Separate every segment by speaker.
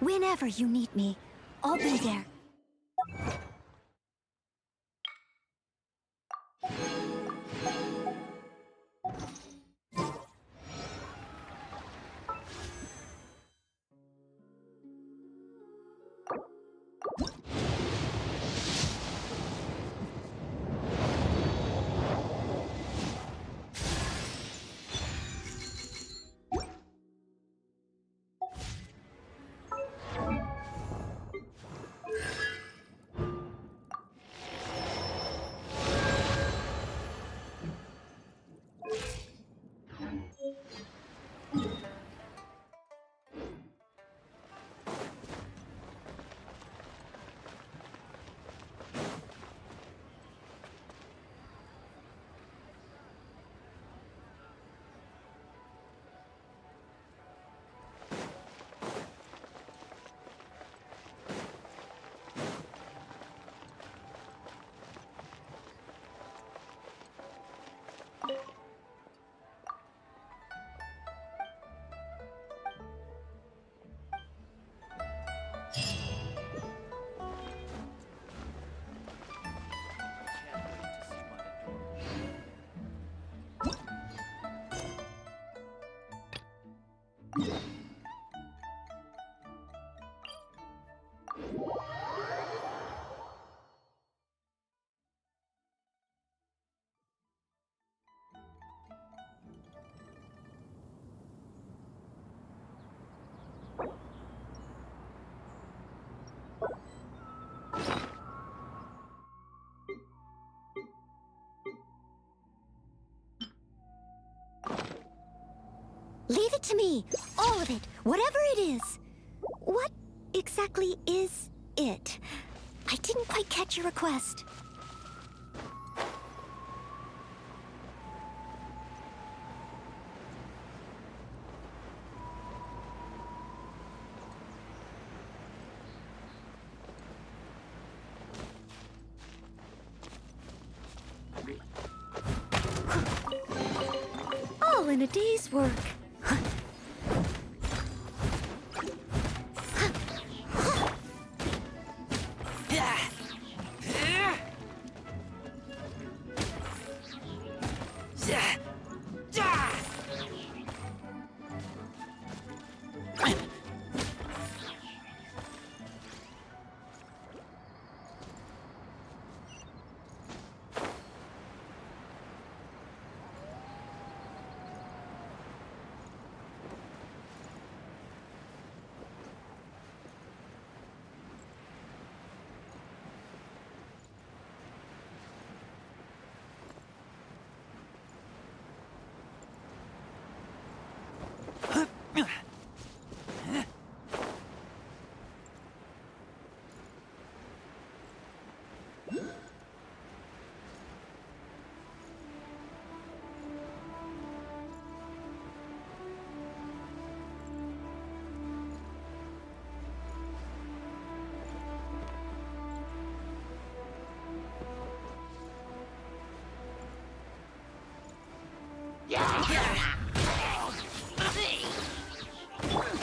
Speaker 1: Whenever you need me, I'll be there. Leave it to me. All of it. Whatever it is. What exactly is it? I didn't quite catch your request. All in a day's work.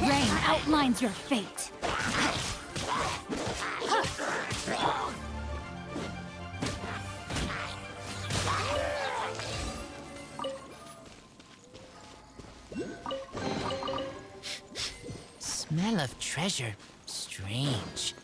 Speaker 1: Rain outlines your fate.
Speaker 2: Smell of treasure. Strange.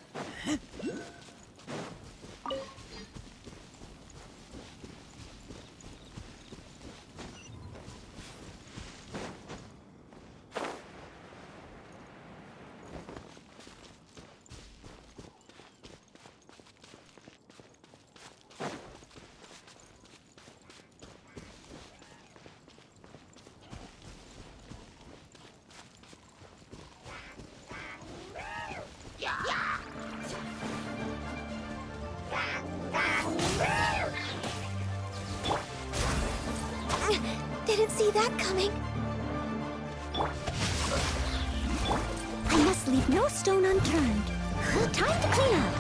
Speaker 1: Didn't see that coming. I must leave no stone unturned. Time to clean up.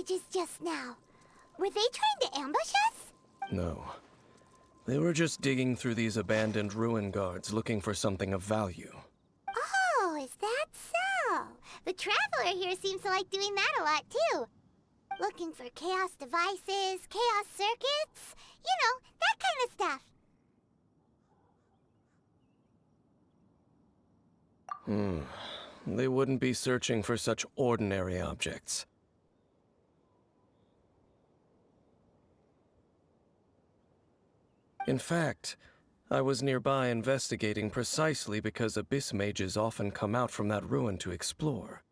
Speaker 1: mages just now? Were they trying to ambush us?
Speaker 3: No. They were just digging through these abandoned ruin guards looking for something of value.
Speaker 1: Oh, is that so? The Traveler here seems to like doing that a lot, too. Looking for chaos devices, chaos circuits, you know, that kind of stuff.
Speaker 3: They wouldn't be searching for such ordinary objects. In fact, I was nearby investigating precisely because abyss mages often come out from that ruin to explore.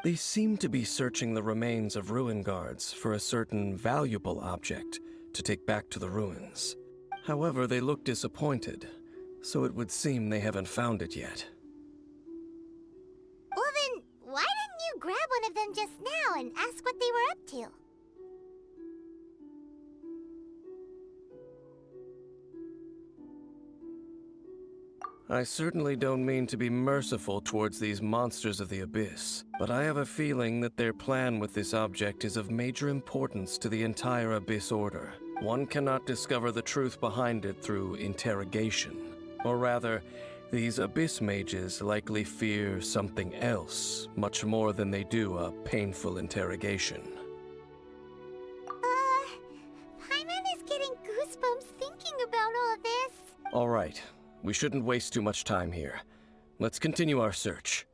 Speaker 3: They seem to be searching the remains of ruin guards for a certain valuable object to take back to the ruins. However, they look disappointed, so it would seem they haven't found it yet.
Speaker 1: Well then, why didn't you grab one of them just now and ask what they were up to?
Speaker 3: I certainly don't mean to be merciful towards these monsters of the abyss, but I have a feeling that their plan with this object is of major importance to the entire Abyss Order. One cannot discover the truth behind it through interrogation. Or rather, these abyss mages likely fear something else, much more than they do a painful interrogation.
Speaker 1: Paimon is getting goosebumps thinking about all this.
Speaker 3: All right, we shouldn't waste too much time here. Let's continue our search.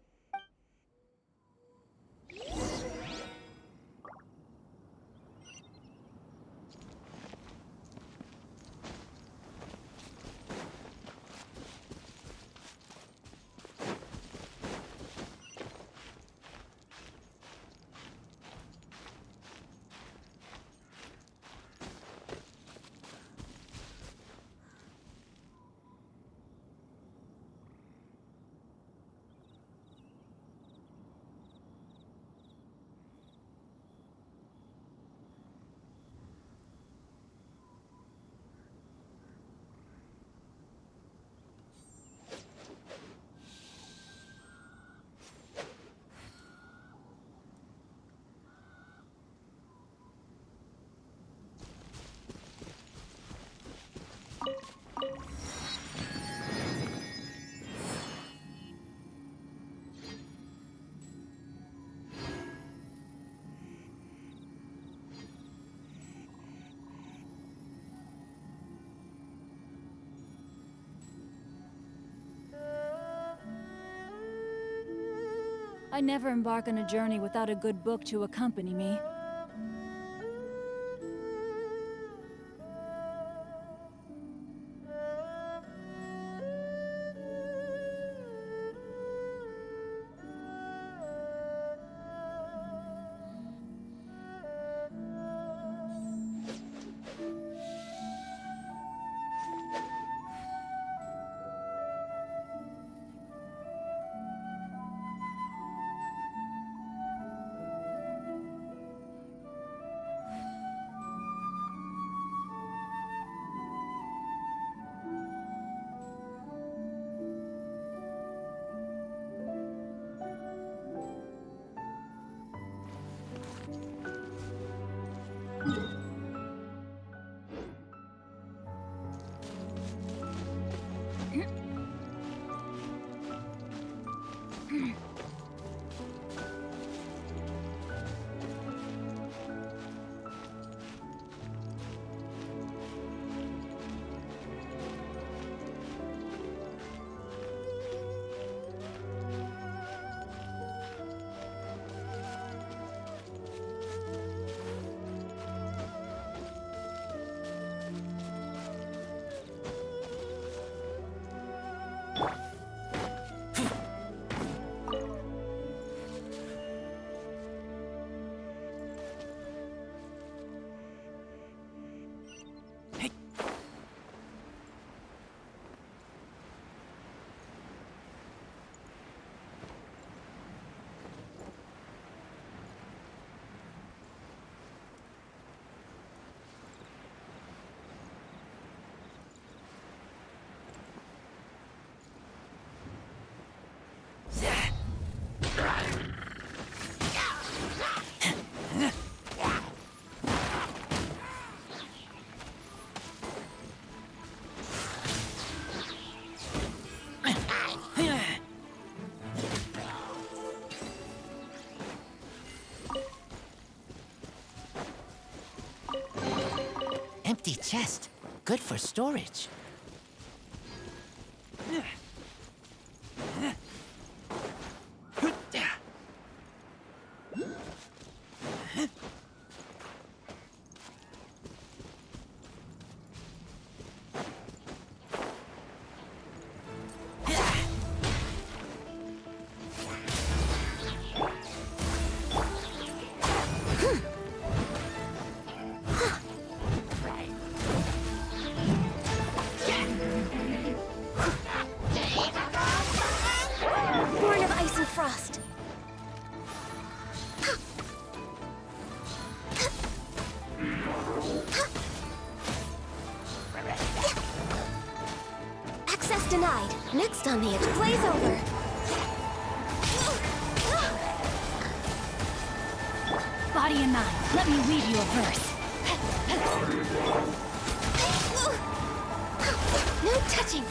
Speaker 4: I never embark on a journey without a good book to accompany me.
Speaker 2: Empty chest. Good for storage.
Speaker 5: Born of ice and frost. Access denied. Next on the blaze over.
Speaker 4: Body and mind, let me weave you a verse.
Speaker 5: No touching.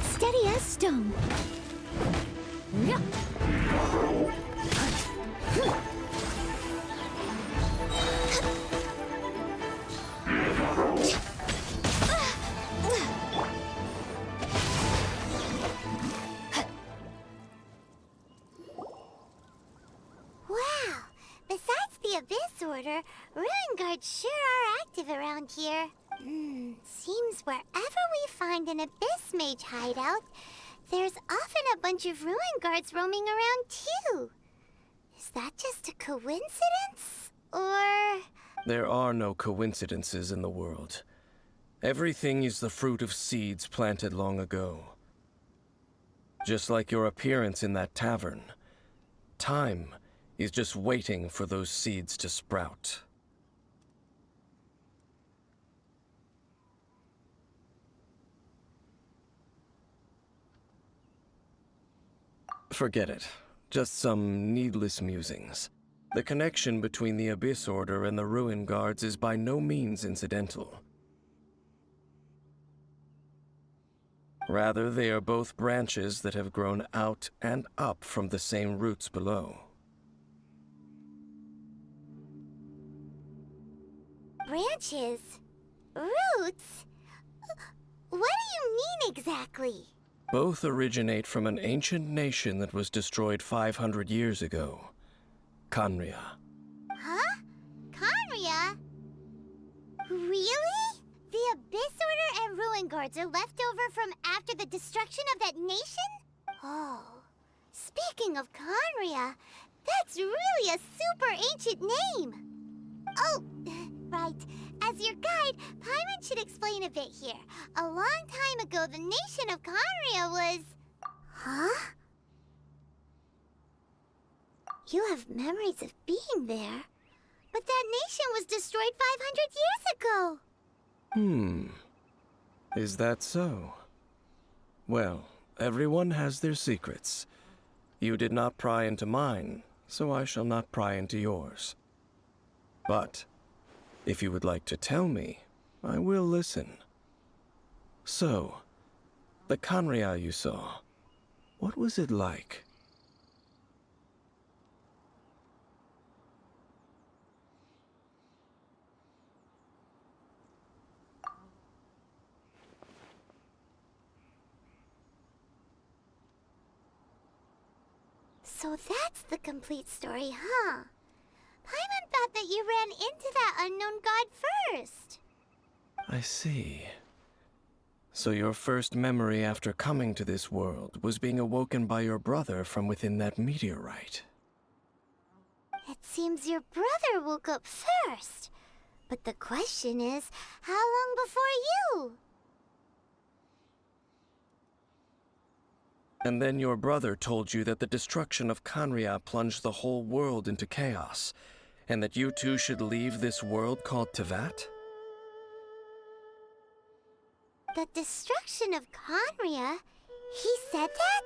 Speaker 5: Steady as stone.
Speaker 1: Wow! Besides the Abyss Order, Ruin Guards sure are active around here. Seems wherever we find an Abyss Mage hideout, there's often a bunch of Ruin Guards roaming around too. Is that just a coincidence? Or...
Speaker 3: There are no coincidences in the world. Everything is the fruit of seeds planted long ago. Just like your appearance in that tavern, time is just waiting for those seeds to sprout. Forget it. Just some needless musings. The connection between the Abyss Order and the Ruin Guards is by no means incidental. Rather, they are both branches that have grown out and up from the same roots below.
Speaker 1: branches? Roots? What do you mean exactly?
Speaker 3: Both originate from an ancient nation that was destroyed 500 years ago. Khaenri'ah.
Speaker 1: Huh? Khaenri'ah? Really? The Abyss Order and Ruin Guards are left over from after the destruction of that nation? Oh. Speaking of Khaenri'ah, that's really a super ancient name. Oh, right. As your guide, Paimon should explain a bit here. A long time ago, the nation of Khaenri'ah was... Huh? You have memories of being there. But that nation was destroyed 500 years ago.
Speaker 3: Is that so? Well, everyone has their secrets. You did not pry into mine, so I shall not pry into yours. But if you would like to tell me, I will listen. So, the Kanria you saw, what was it like?
Speaker 1: So that's the complete story, huh? Paimon thought that you ran into that unknown god first.
Speaker 3: I see. So your first memory after coming to this world was being awoken by your brother from within that meteorite.
Speaker 1: It seems your brother woke up first. But the question is, how long before you?
Speaker 3: And then your brother told you that the destruction of Kanria plunged the whole world into chaos, and that you two should leave this world called Tevat?
Speaker 1: The destruction of Conria? He said that?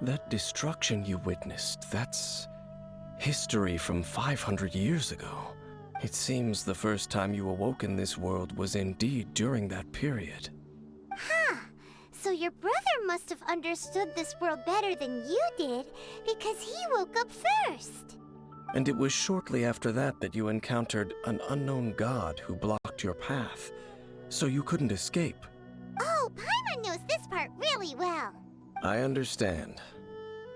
Speaker 3: That destruction you witnessed, that's history from 500 years ago. It seems the first time you awoke in this world was indeed during that period.
Speaker 1: Huh. So your brother must have understood this world better than you did, because he woke up first.
Speaker 3: And it was shortly after that that you encountered an unknown god who blocked your path, so you couldn't escape.
Speaker 1: Oh, Paimon knows this part really well.
Speaker 3: I understand.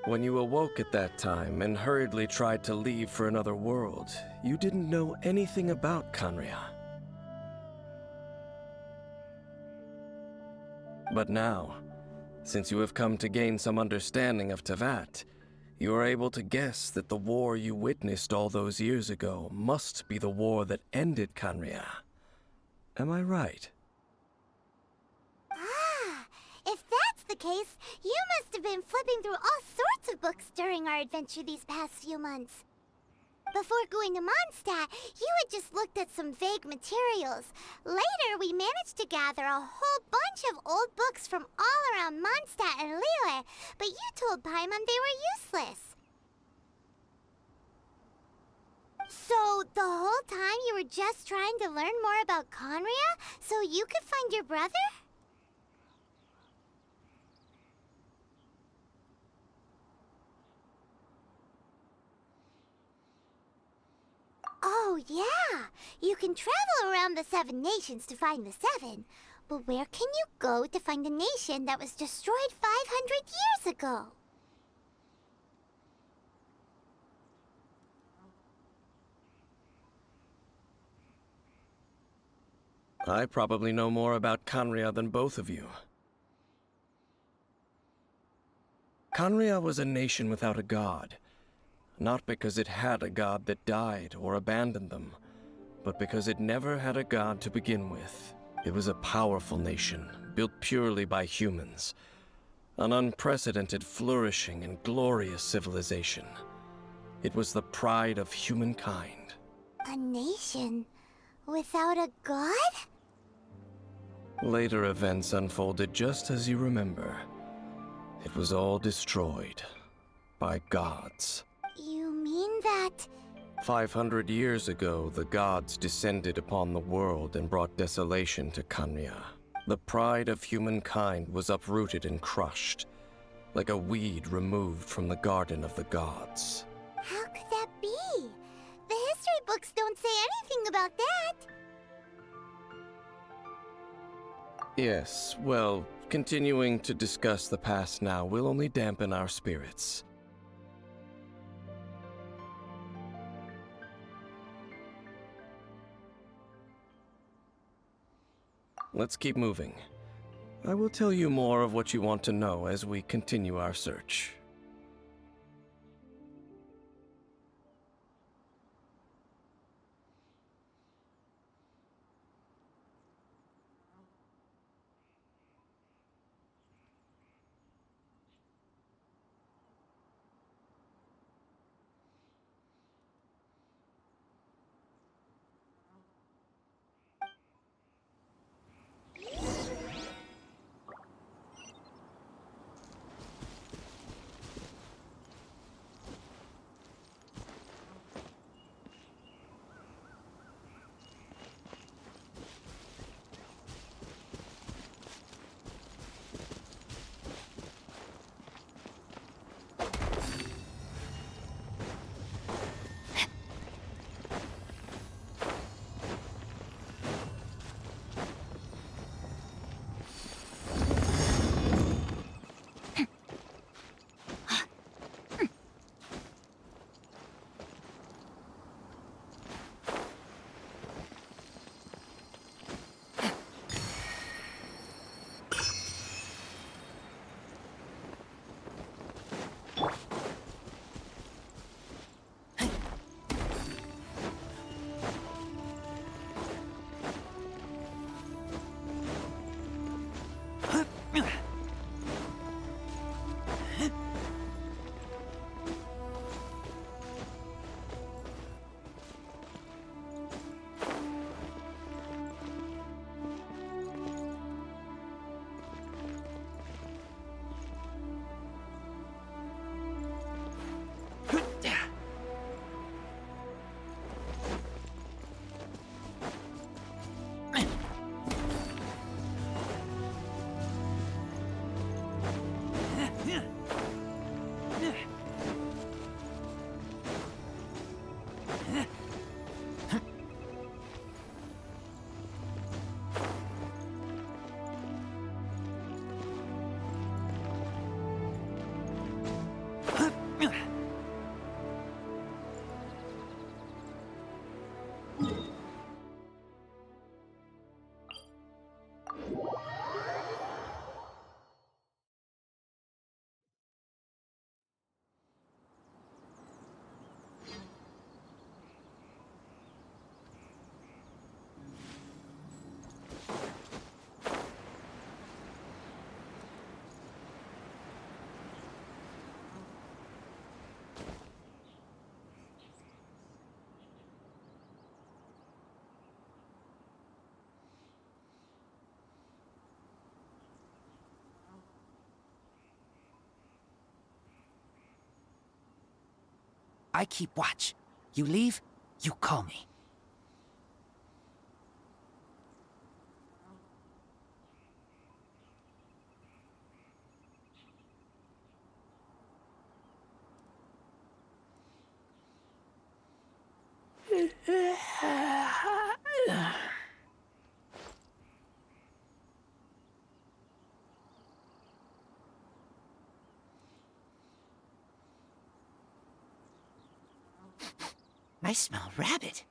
Speaker 3: When you awoke at that time and hurriedly tried to leave for another world, you didn't know anything about Kanria. But now, since you have come to gain some understanding of Tevat, you are able to guess that the war you witnessed all those years ago must be the war that ended Kanria. Am I right?
Speaker 1: Ah, if that's the case, you must have been flipping through all sorts of books during our adventure these past few months. Before going to Mondstadt, you had just looked at some vague materials. Later, we managed to gather a whole bunch of old books from all around Mondstadt and Liyue, but you told Paimon they were useless. So, the whole time you were just trying to learn more about Conria so you could find your brother? Oh, yeah! You can travel around the 7 nations to find the 7. But where can you go to find a nation that was destroyed 500 years ago?
Speaker 3: I probably know more about Kanria than both of you. Kanria was a nation without a god. Not because it had a god that died or abandoned them, but because it never had a god to begin with. It was a powerful nation, built purely by humans. An unprecedented, flourishing, and glorious civilization. It was the pride of humankind.
Speaker 1: A nation without a god?
Speaker 3: Later events unfolded just as you remember. It was all destroyed by gods.
Speaker 1: You mean that...
Speaker 3: 500 years ago, the gods descended upon the world and brought desolation to Kanria. The pride of humankind was uprooted and crushed, like a weed removed from the garden of the gods.
Speaker 1: How could that be? The history books don't say anything about that.
Speaker 3: Yes, well, continuing to discuss the past now will only dampen our spirits. Let's keep moving. I will tell you more of what you want to know as we continue our search.
Speaker 2: I keep watch. You leave, you call me. I smell rabbit.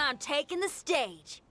Speaker 5: I'm taking the stage.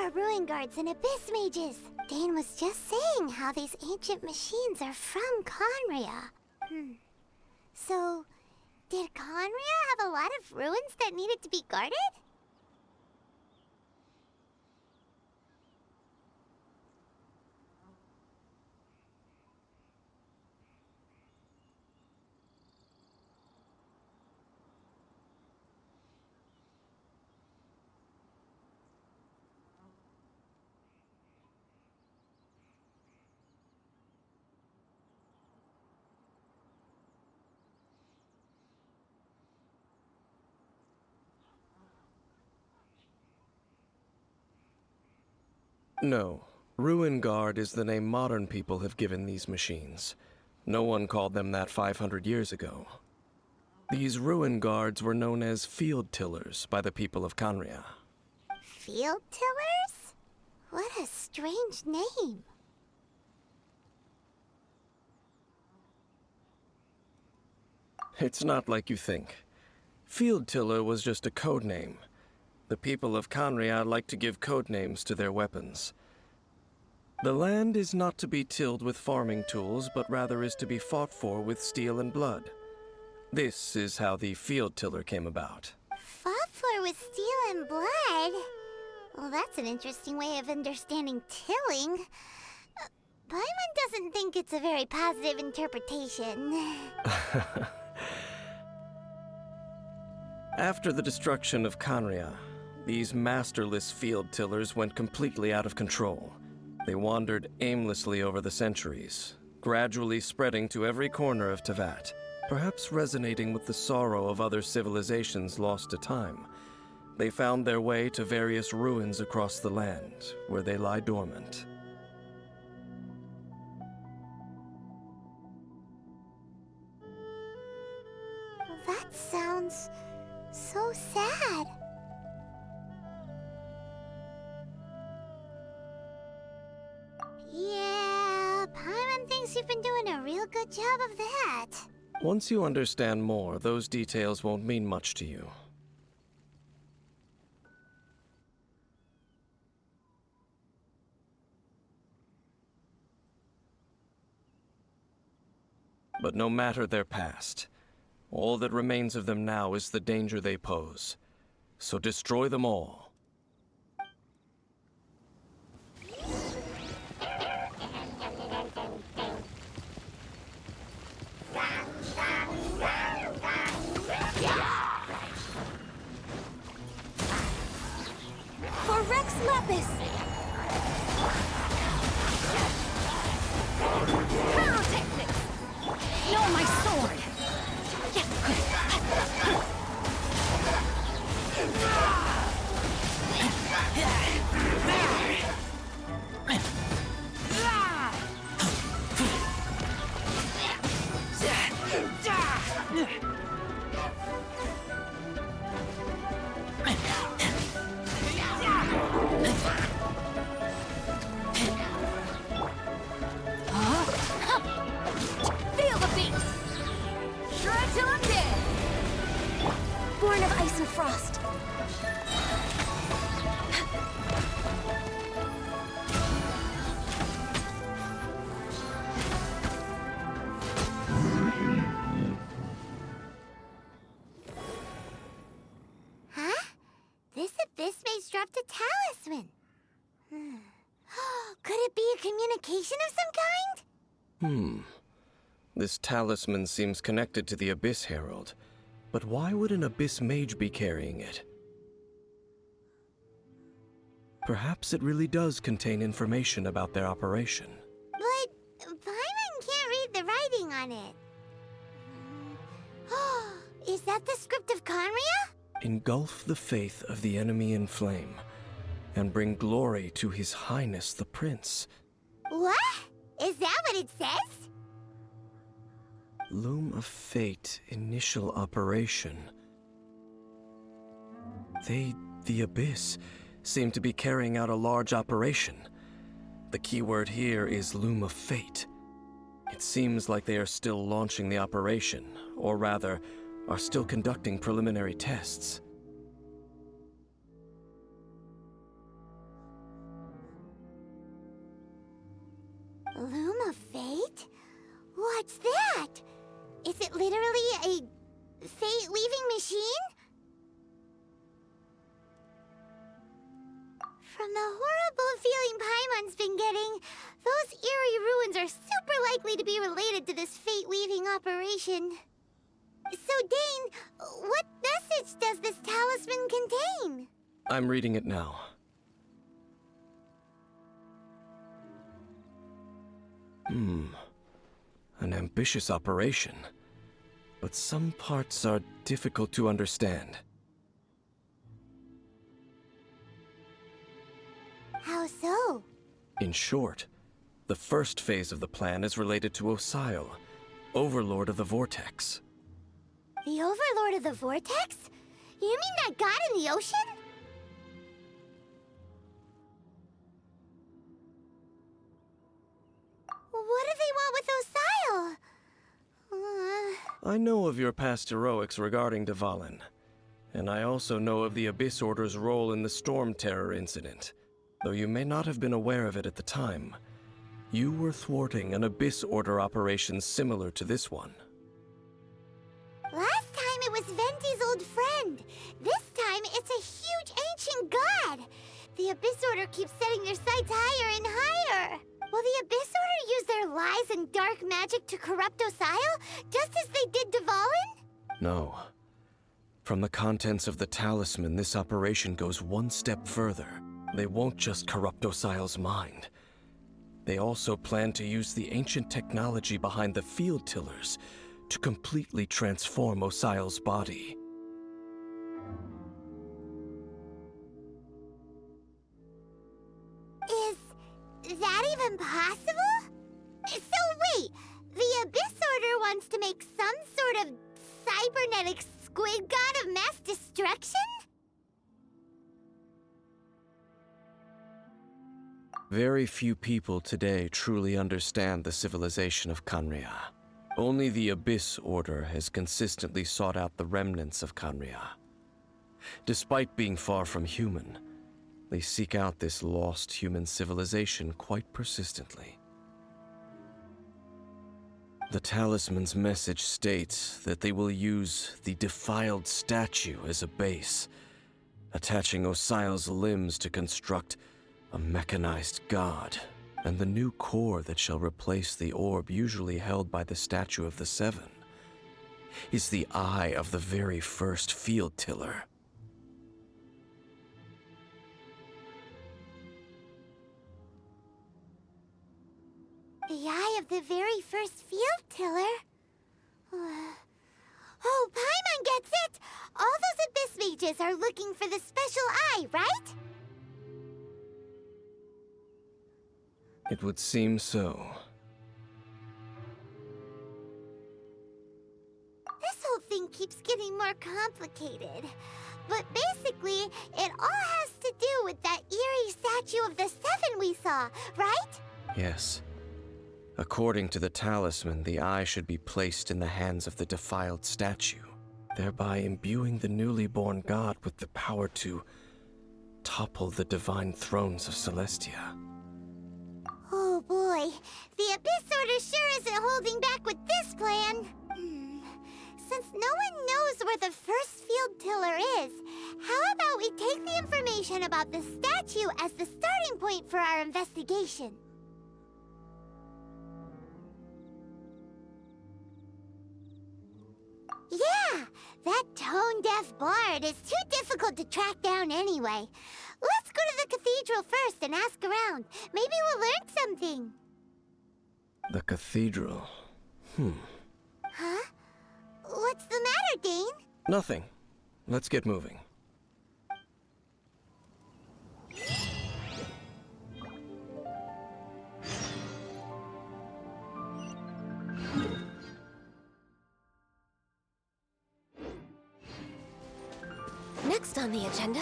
Speaker 1: more ruin guards and abyss mages. Dane was just saying how these ancient machines are from Conria. So, did Conria have a lot of ruins that needed to be guarded?
Speaker 3: No. Ruin Guard is the name modern people have given these machines. No one called them that 500 years ago. These Ruin Guards were known as field tillers by the people of Conria.
Speaker 1: Field tillers? What a strange name.
Speaker 3: It's not like you think. Field tiller was just a code name. The people of Conria like to give code names to their weapons. The land is not to be tilled with farming tools, but rather is to be fought for with steel and blood. This is how the field tiller came about.
Speaker 1: Fought for with steel and blood? Well, that's an interesting way of understanding tilling. Paimon doesn't think it's a very positive interpretation.
Speaker 3: After the destruction of Conria, these masterless field tillers went completely out of control. They wandered aimlessly over the centuries, gradually spreading to every corner of Teyvat, perhaps resonating with the sorrow of other civilizations lost to time. They found their way to various ruins across the land, where they lie dormant.
Speaker 1: That sounds so sad. Yeah, Paimon thinks you've been doing a real good job of that.
Speaker 3: Once you understand more, those details won't mean much to you. But no matter their past, all that remains of them now is the danger they pose. So destroy them all.
Speaker 5: For Rex Lapis! Pyrotechnics! No, my sword! Feel the beat! Shred till I'm dead! Born of ice and frost.
Speaker 1: Huh? This abyss mage dropped a talisman. Could it be a communication of some kind?
Speaker 3: This talisman seems connected to the Abyss Herald. But why would an Abyss Mage be carrying it? Perhaps it really does contain information about their operation.
Speaker 1: But Paimon can't read the writing on it. Is that the script of Conria?
Speaker 3: Engulf the faith of the enemy in flame, and bring glory to His Highness the Prince.
Speaker 1: What? Is that what it says?
Speaker 3: Loom of Fate initial operation. They, the Abyss, seem to be carrying out a large operation. The keyword here is Loom of Fate. It seems like they are still launching the operation, or rather, are still conducting preliminary tests.
Speaker 1: Loom of Fate? What's that? Is it literally a fate-weaving machine? From the horrible feeling Paimon's been getting, those eerie ruins are super likely to be related to this fate-weaving operation. So, Dane, what message does this talisman contain?
Speaker 3: I'm reading it now. An ambitious operation. But some parts are difficult to understand.
Speaker 1: How so?
Speaker 3: In short, the first phase of the plan is related to Osile, Overlord of the Vortex.
Speaker 1: The Overlord of the Vortex? You mean that god in the ocean? What do they want with Osile?
Speaker 3: I know of your past heroics regarding Dvalin, and I also know of the Abyss Order's role in the Storm Terror incident. Though you may not have been aware of it at the time, you were thwarting an Abyss Order operation similar to this one.
Speaker 1: Last time it was Venti's old friend. This time it's a huge ancient god. The Abyss Order keeps setting their sights higher and higher. Will the Abyss Order use their lies and dark magic to corrupt Osile, just as they did Dvalin?
Speaker 3: No. From the contents of the talisman, this operation goes one step further. They won't just corrupt Osile's mind. They also plan to use the ancient technology behind the field tillers to completely transform Osile's body.
Speaker 1: Is that even possible? So wait, the Abyss Order wants to make some sort of cybernetic squid god of mass destruction?
Speaker 3: Very few people today truly understand the civilization of Khaenri'ah. Only the Abyss Order has consistently sought out the remnants of Khaenri'ah. Despite being far from human, they seek out this lost human civilization quite persistently. The talisman's message states that they will use the defiled statue as a base, attaching Osile's limbs to construct a mechanized god, and the new core that shall replace the orb usually held by the Statue of the Seven is the eye of the very first field tiller.
Speaker 1: The eye of the very first field tiller? Oh, Paimon gets it! All those Abyss mages are looking for the special eye, right?
Speaker 3: It would seem so.
Speaker 1: This whole thing keeps getting more complicated. But basically, it all has to do with that eerie Statue of the Seven we saw, right?
Speaker 3: Yes. According to the talisman, the eye should be placed in the hands of the defiled statue, thereby imbuing the newly born god with the power to topple the divine thrones of Celestia.
Speaker 1: Oh boy, the Abyss Order sure isn't holding back with this plan. Since no one knows where the first field tiller is, how about we take the information about the statue as the starting point for our investigation? Yeah, that tone-deaf bard is too difficult to track down anyway. Let's go to the cathedral first and ask around. Maybe we'll learn something.
Speaker 3: The cathedral.
Speaker 1: Huh? What's the matter, Dane?
Speaker 3: Nothing. Let's get moving.
Speaker 5: Next on the agenda...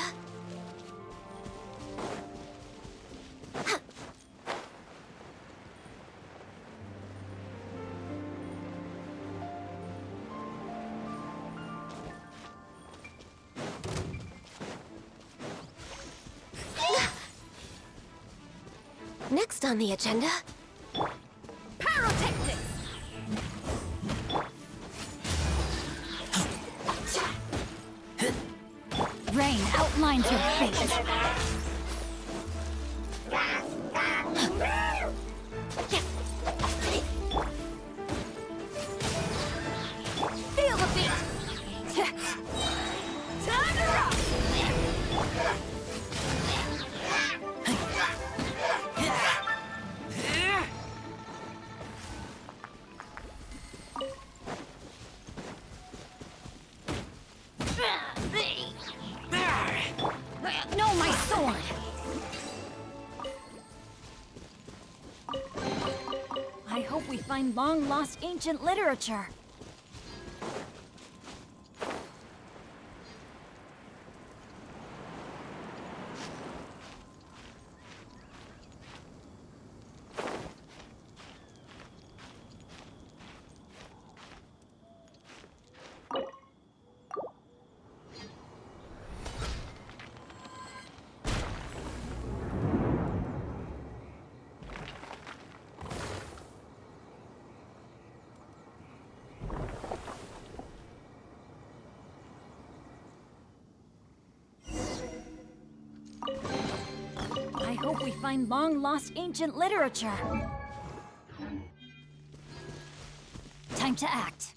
Speaker 5: Next on the agenda...
Speaker 4: find long-lost ancient literature. I hope we find long-lost ancient literature. Time to act.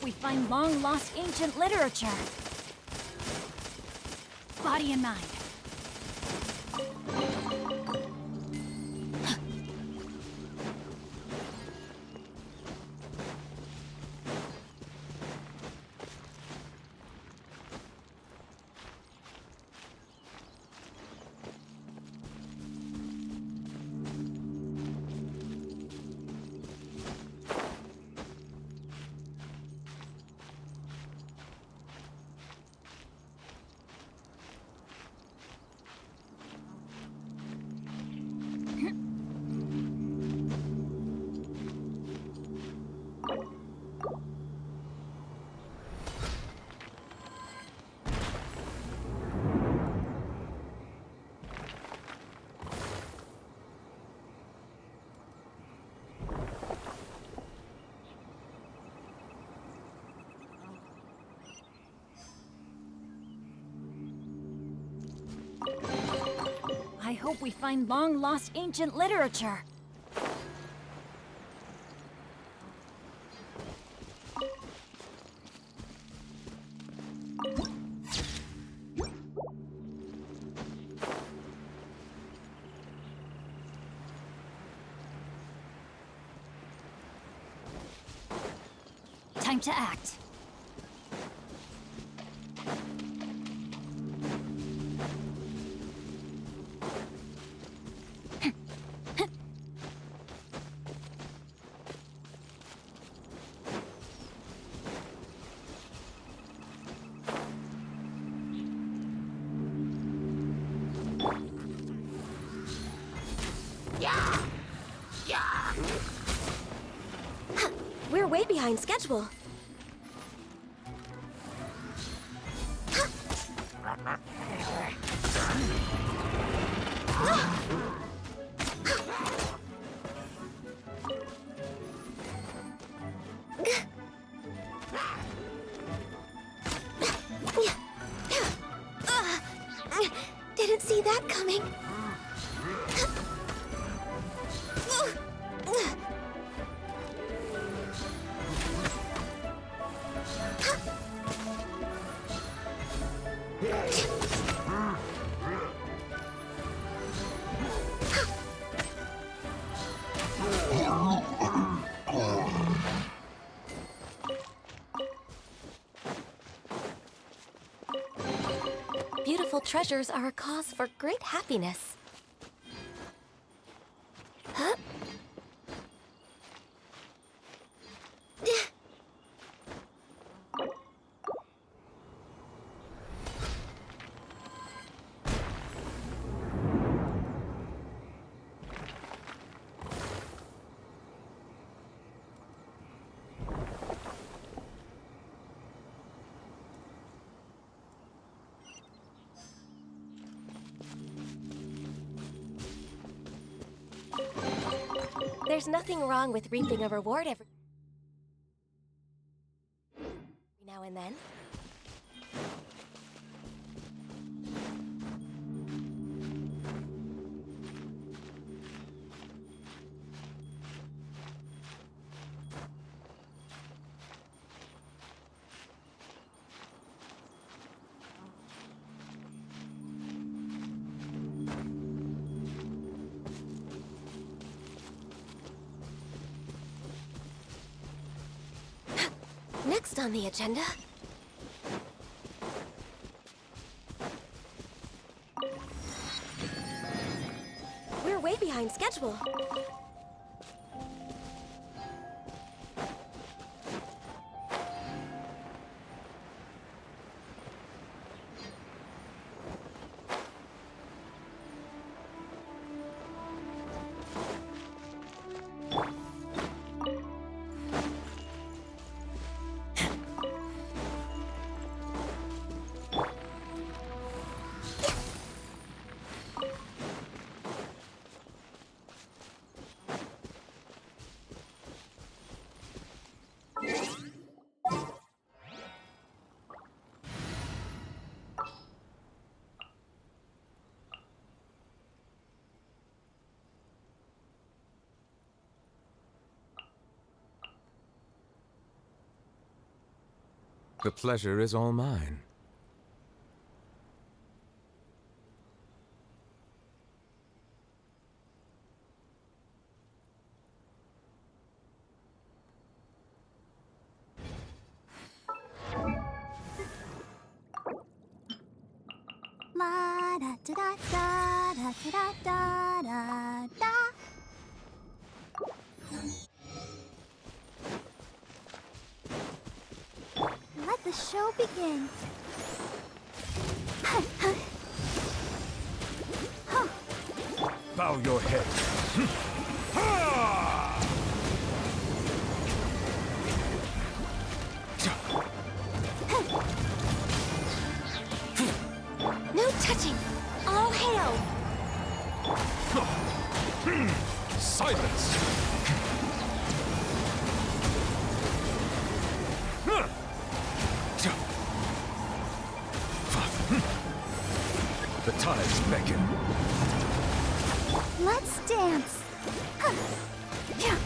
Speaker 4: We find long-lost ancient literature. Body and mind. I hope we find long-lost ancient literature. Time to act.
Speaker 5: We're way behind schedule. Didn't see that coming. Beautiful treasures are a cause for great happiness. Huh? There's nothing wrong with reaping a reward every now and then. Next on the agenda... We're way behind schedule.
Speaker 6: The pleasure is all mine.
Speaker 1: La da da da da da da da da da. Let the show begin.
Speaker 6: Bow your head.
Speaker 5: No touching! All hail!
Speaker 6: Silence! The tides beckon.
Speaker 1: Let's dance. Yeah.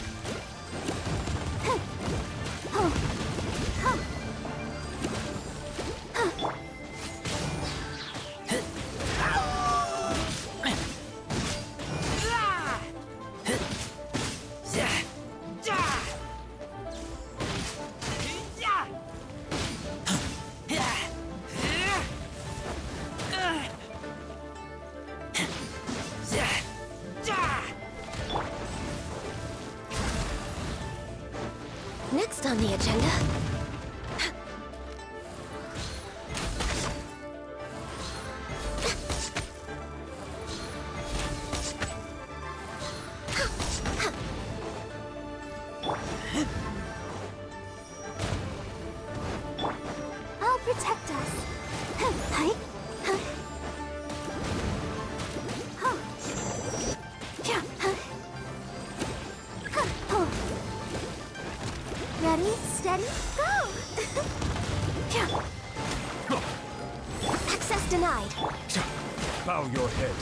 Speaker 5: Next on the agenda... Steady, go! Access denied.
Speaker 6: Bow your head.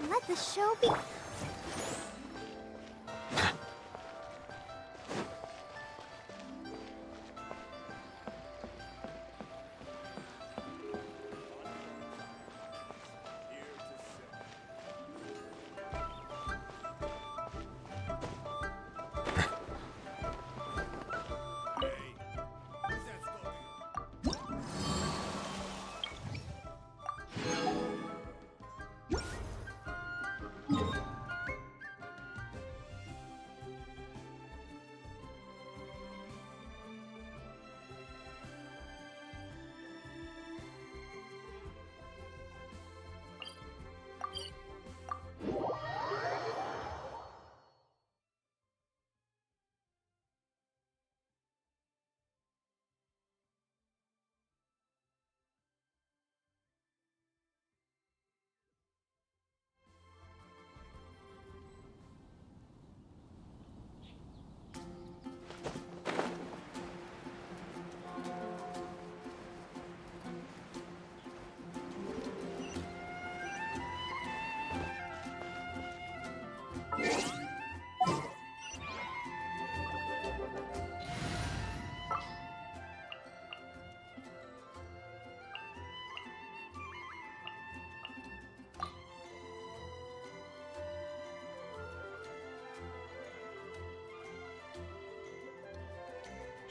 Speaker 1: Let the show be...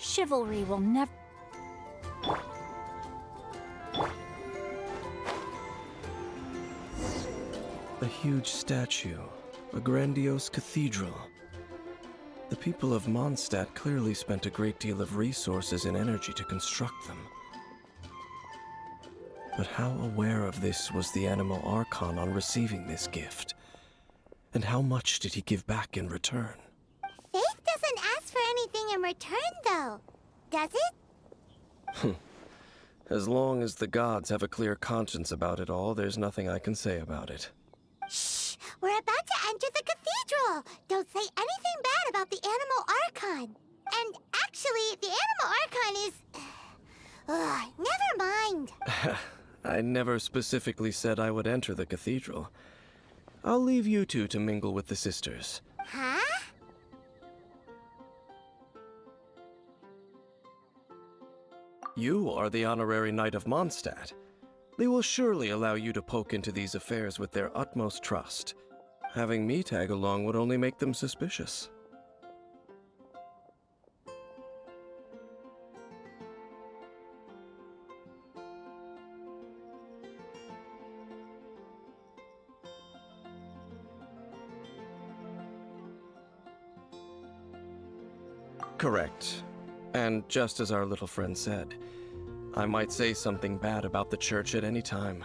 Speaker 4: Chivalry will never...
Speaker 3: A huge statue, a grandiose cathedral. The people of Mondstadt clearly spent a great deal of resources and energy to construct them. But how aware of this was the Animal Archon on receiving this gift? And how much did he give back in return?
Speaker 1: Faith doesn't ask for anything in return, though. Does it?
Speaker 3: As long as the gods have a clear conscience about it all, there's nothing I can say about it.
Speaker 1: Shh! We're about to enter the cathedral! Don't say anything bad about the Animal Archon. And actually, the Animal Archon is... never mind.
Speaker 3: I never specifically said I would enter the cathedral. I'll leave you two to mingle with the sisters.
Speaker 1: Huh?
Speaker 3: You are the honorary knight of Mondstadt. They will surely allow you to poke into these affairs with their utmost trust. Having me tag along would only make them suspicious. Correct. And just as our little friend said, I might say something bad about the church at any time.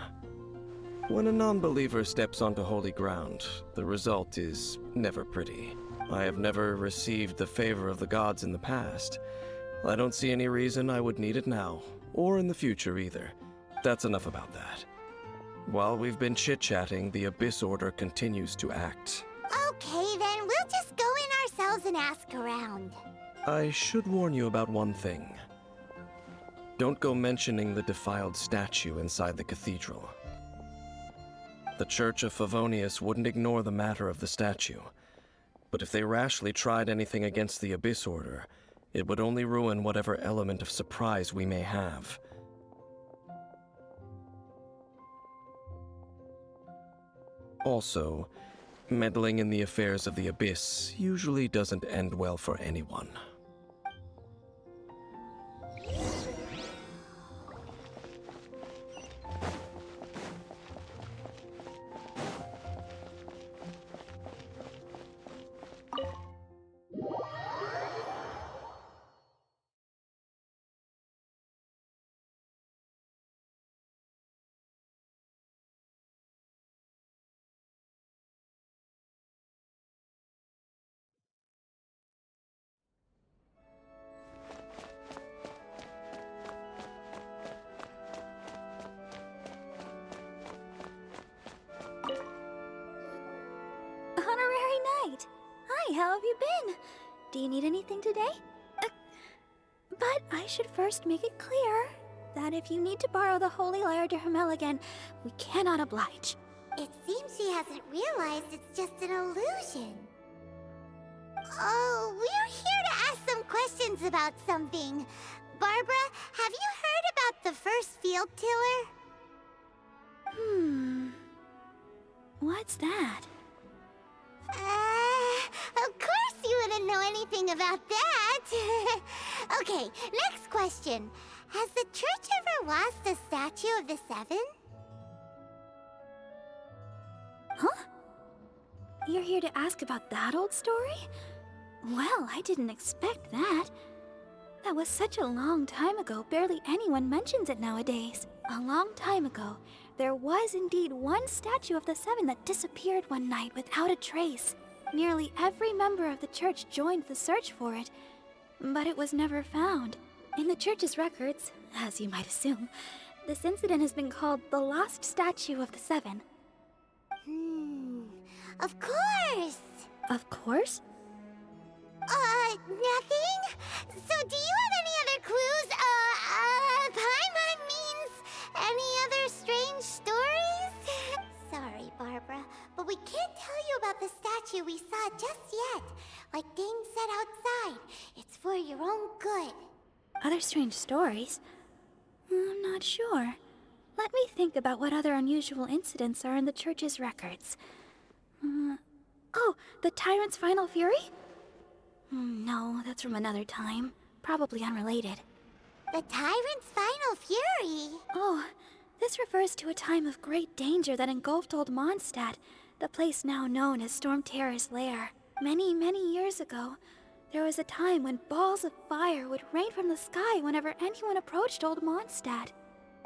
Speaker 3: When a non-believer steps onto holy ground, the result is never pretty. I have never received the favor of the gods in the past. I don't see any reason I would need it now, or in the future either. That's enough about that. While we've been chit-chatting, the Abyss Order continues to act.
Speaker 1: Okay, then we'll just go in ourselves and ask around.
Speaker 3: I should warn you about one thing. Don't go mentioning the defiled statue inside the cathedral. The Church of Favonius wouldn't ignore the matter of the statue. But if they rashly tried anything against the Abyss Order, it would only ruin whatever element of surprise we may have. Also, meddling in the affairs of the Abyss usually doesn't end well for anyone.
Speaker 5: Honorary Knight! Hi, how have you been? Do you need anything today? But I should first make it clear that if you need to borrow the Holy Lyre to Hermel again, we cannot oblige.
Speaker 1: It seems she hasn't realized it's just an illusion. Oh, we're here to ask some questions about something. Barbara, have you heard about the first field tiller?
Speaker 5: What's that?
Speaker 1: Of course you wouldn't know anything about that. Okay, next question. Has the church ever lost a statue of the Seven?
Speaker 5: Huh? You're here to ask about that old story? Well, I didn't expect that. That was such a long time ago, barely anyone mentions it nowadays. A long time ago, there was indeed one statue of the Seven that disappeared one night without a trace. Nearly every member of the church joined the search for it, but it was never found. In the church's records, as you might assume, this incident has been called the Lost Statue of the Seven.
Speaker 1: Of course.
Speaker 5: Of course?
Speaker 1: Nothing? So do you have any other clues? Paimon means any other strange stories? Sorry, Barbara, but we can't tell you about the statue we saw just yet. Like Dane said outside, it's for your own good.
Speaker 5: Other strange stories? I'm not sure. Let me think about what other unusual incidents are in the church's records. Oh, the Tyrant's Final Fury? No, that's from another time. Probably unrelated.
Speaker 1: The Tyrant's Final Fury?
Speaker 5: Oh, this refers to a time of great danger that engulfed Old Mondstadt, the place now known as Storm Terror's lair. Many, many years ago, there was a time when balls of fire would rain from the sky whenever anyone approached Old Mondstadt.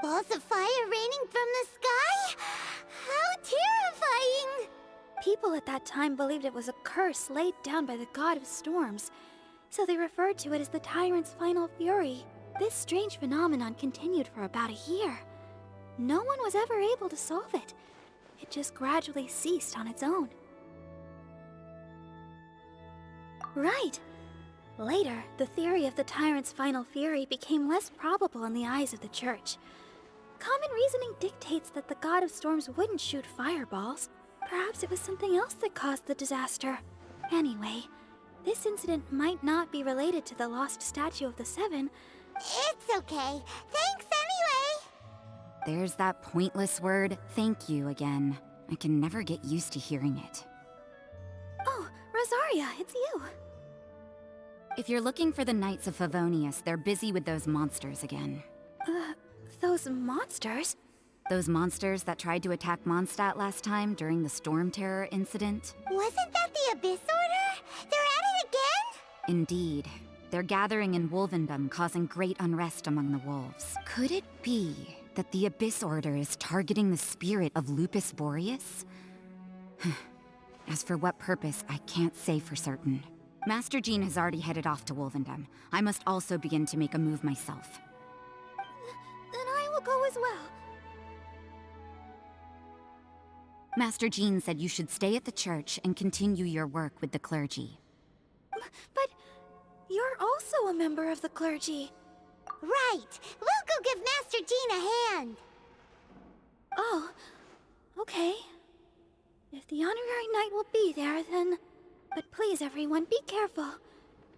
Speaker 1: Balls of fire raining from the sky? How terrifying!
Speaker 5: People at that time believed it was a curse laid down by the god of storms, so they referred to it as the Tyrant's Final Fury. This strange phenomenon continued for about a year. No one was ever able to solve it. It just gradually ceased on its own. Right. Later, the theory of the Tyrant's Final Fury became less probable in the eyes of the church. Common reasoning dictates that the god of storms wouldn't shoot fireballs. Perhaps it was something else that caused the disaster. Anyway, this incident might not be related to the lost statue of the Seven.
Speaker 1: It's okay. Thanks anyway.
Speaker 7: There's that pointless word, thank you, again. I can never get used to hearing it.
Speaker 5: Oh, Rosaria, it's you.
Speaker 7: If you're looking for the Knights of Favonius, they're busy with those monsters again.
Speaker 5: Those monsters?
Speaker 7: Those monsters that tried to attack Mondstadt last time during the Storm Terror incident?
Speaker 1: Wasn't that the Abyss Order? They're at it again?
Speaker 7: Indeed. They're gathering in Wolvendom, causing great unrest among the wolves. Could it be that the Abyss Order is targeting the spirit of Lupus Boreas? As for what purpose, I can't say for certain. Master Jean has already headed off to Wolvendom. I must also begin to make a move myself.
Speaker 5: Then I will go as well.
Speaker 7: Master Jean said you should stay at the church and continue your work with the clergy.
Speaker 5: But you're also a member of the clergy.
Speaker 1: Right. We'll go give Master Jean a hand.
Speaker 5: Oh, okay. the honorary knight will be there, then... But please, everyone, be careful.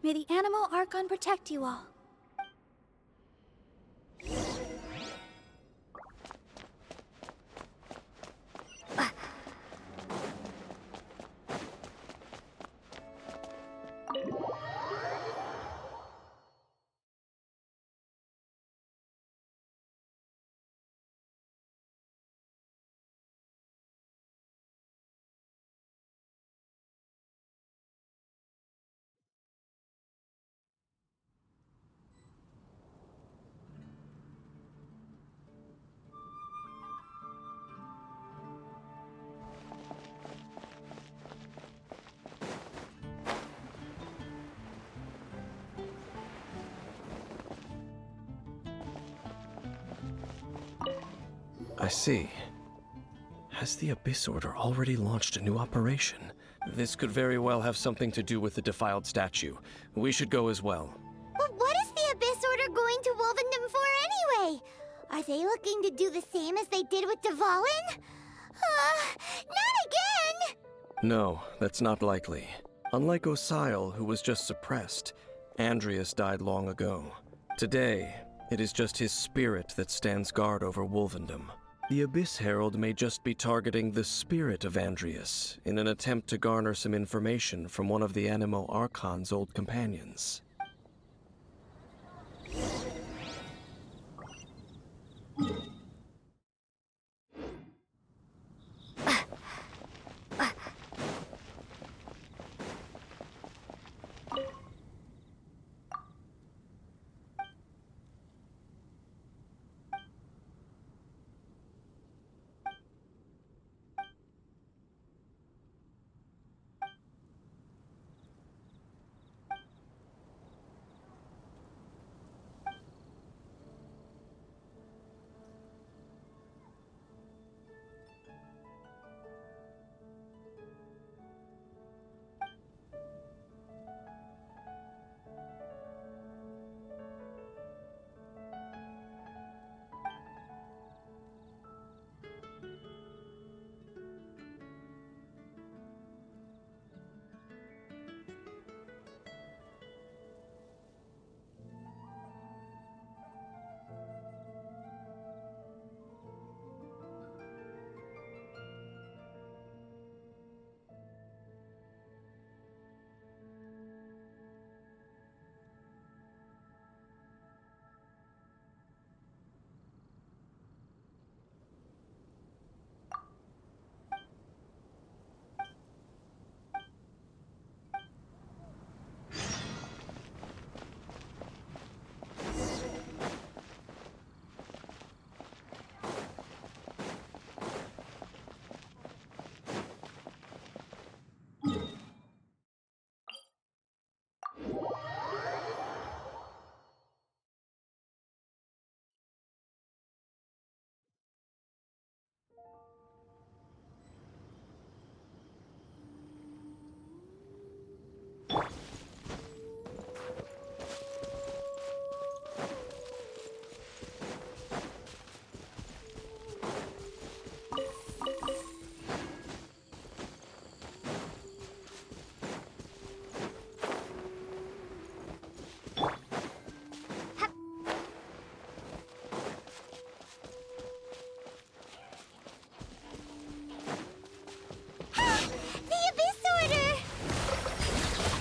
Speaker 5: May the Animal Archon protect you all.
Speaker 3: I see. Has the Abyss Order already launched a new operation? This could very well have something to do with the defiled statue. We should go as well.
Speaker 1: But what is the Abyss Order going to Wolvendom for anyway? Are they looking to do the same as they did with Dvalin? Not again!
Speaker 3: No, that's not likely. Unlike Osile, who was just suppressed, Andrias died long ago. Today, it is just his spirit that stands guard over Wolvendom. The Abyss Herald may just be targeting the spirit of Andrias in an attempt to garner some information from one of the Animo Archon's old companions.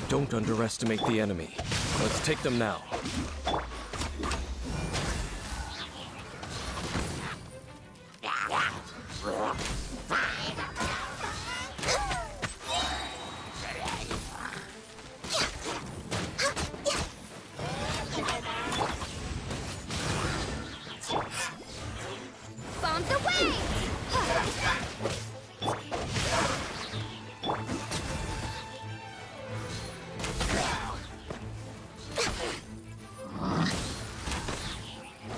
Speaker 3: Don't underestimate the enemy. Let's take them now.
Speaker 1: Bombs away!